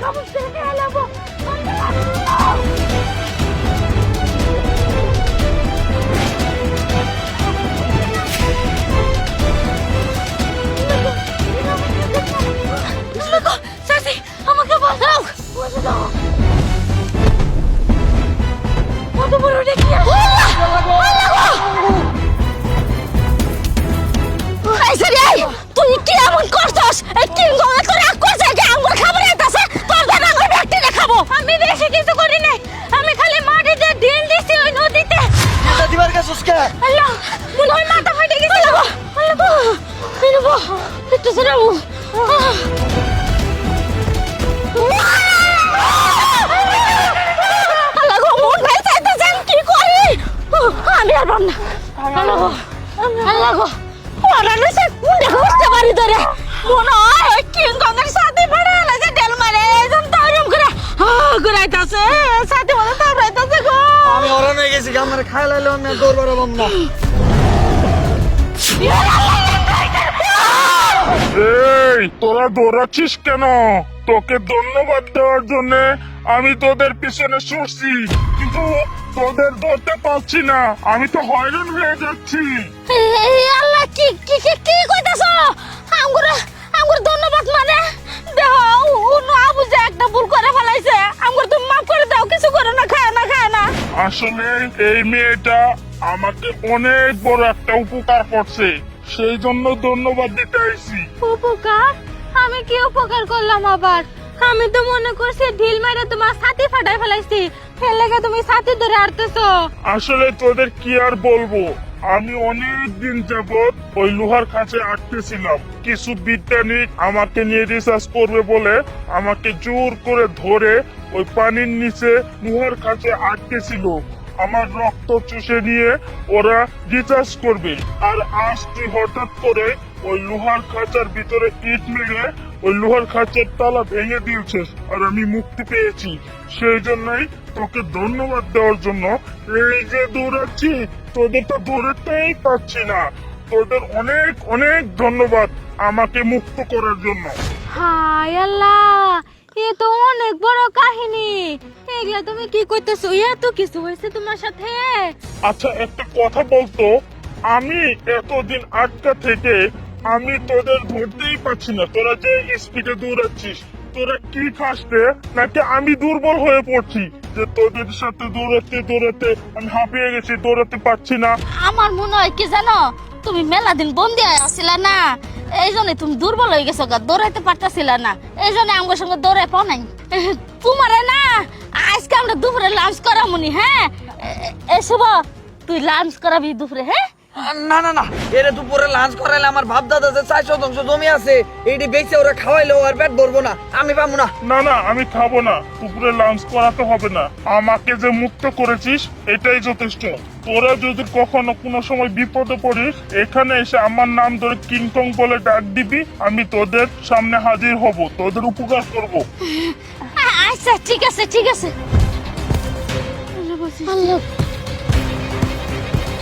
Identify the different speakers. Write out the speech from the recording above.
Speaker 1: কাবুল থেকে এলাবো সাসি আমাকে বাঁচাও বসে দাও কত বড় দেখি তুই কি এমন করছস এই তিন গঙ্গা করে করছে যে আঙ্গুর খাবার আইতাছে তোর দাদা আঙ্গুর ব্যক্তি দেখাবো আমি বেশি কিছু করি নাই আমি খালি মাটিতে ঢিল দিছি ওই নদীতে
Speaker 2: এটা দিবার গেছস কে
Speaker 1: আল্লাহ মনে হয় মাথা ফাটে গেছে আল্লাহ আল্লাহ আল্লাহ একটু সরাও আল্লাহ গো মন ভাই চাইতেছেন কি করি আমি আর পারব না আল্লাহ আল্লাহ গো ওরানো সে কোন দেখো বুঝতে পারি ধরে মনে হয় কিং কংয়ের সাথে পড়ে লাগে ডেল মারে এজন তারম করে ঘুরাইতাছে সাথে বলে তাড়াইতাছে গো
Speaker 2: আমি ওরা নিয়ে গেছি আমার খাই লাইলো আমি দৌড় বাড়ালাম না
Speaker 3: এই তোরা দৌড়াচ্ছিস কেন তোকে ধন্যবাদ দেওয়ার জন্য আমি তোদের পিছনে ছুটছি কিন্তু তোদের ধরতে পারছি না আমি তো হয়রান হয়ে যাচ্ছি
Speaker 1: এই আল্লাহ কি কি কি কি কইতাছো আঙ্গুর ধন্যবাদ মানে দেহ উনো আবু যে একটা ভুল করে ফেলাইছে আঙ্গুর তুমি মাফ করে দাও কিছু করো না খায় না
Speaker 3: আসলে এই মেয়েটা আমাকে অনেক বড় একটা উপকার করছে সেই জন্য ধন্যবাদ দিতে আইছি
Speaker 1: উপকার আমি কি উপকার করলাম আবার আমি তো মনে করছি ঢিল মেরে তোমার ছাতি ফাটাই ফেলাইছি এর লাগা তুমি ছাতি ধরে আরতেছো
Speaker 3: আসলে তোদের কি আর বলবো আমি অনেক দিন যাবত ওই লোহার কাছে আটকেছিলাম কিছু বিজ্ঞানী আমাকে নিয়ে রিসার্চ করবে বলে আমাকে জোর করে ধরে ওই পানির নিচে লোহার কাছে আটকেছিল আমার রক্ত চুষে নিয়ে ওরা রিসার্চ করবে আর আজ তুই হঠাৎ করে ওই লোহার খাঁচার ভিতরে ইট মেরে ওই লোহার খাঁচার তালা ভেঙে দিয়েছিস আর আমি মুক্তি পেয়েছি সেই জন্যই তোকে ধন্যবাদ দেওয়ার জন্য এই যে দৌড়াচ্ছি তোদের তো দৌড়াতেই পাচ্ছি না তোদের অনেক অনেক ধন্যবাদ আমাকে মুক্ত করার জন্য
Speaker 1: হায় আল্লাহ এ তো অনেক বড় কাহিনী এগুলা তুমি কি কইতেছো এত কিছু হয়েছে তোমার সাথে
Speaker 3: আচ্ছা একটা কথা বলতো আমি এতদিন আটকা থেকে আমি তোদের ধরতেই পাচ্ছি না তোরা যে স্পিডে দৌড়াচ্ছিস তোরা কি খাসতে নাকি আমি দুর্বল হয়ে পড়ছি যে তোদের সাথে দৌড়াতে আমি হাঁপিয়ে গেছি দৌড়াতে পারছি না
Speaker 1: আমার মনে হয় কি জানো তুমি মেলা দিন বন্দি আসিলা না এই জন্য তুমি দুর্বল হয়ে গেছো গা দৌড়াইতে পারতাছিলা না এই জন্য আমার সঙ্গে দৌড়াই পাও নাই তোমারে না আজকে আমরা দুপুরে লাঞ্চ করামুনি হ্যাঁ শুভ তুই লাঞ্চ করাবি দুপুরে হ্যাঁ
Speaker 2: না না না এরে দুপুরে লাঞ্চ করাইলে আমার বাপ দাদা যে 400 জমি আছে এইটি বেচে ওরা খাওয়াইলো আর পেট ভরবো না আমি পাবো না
Speaker 3: না না আমি খাবো না দুপুরে লাঞ্চ করাতে হবে না আমাকে যে মুক্ত করেছিস এটাই যথেষ্ট তোরা যদি কখনো কোনো সময় বিপদে পড়িস এখানে এসে আমার নাম ধরে কিংকং বলে ডাক দিবি আমি তোদের সামনে হাজির হব তোদের উপকার করব
Speaker 1: আচ্ছা ঠিক আছে আল্লাহ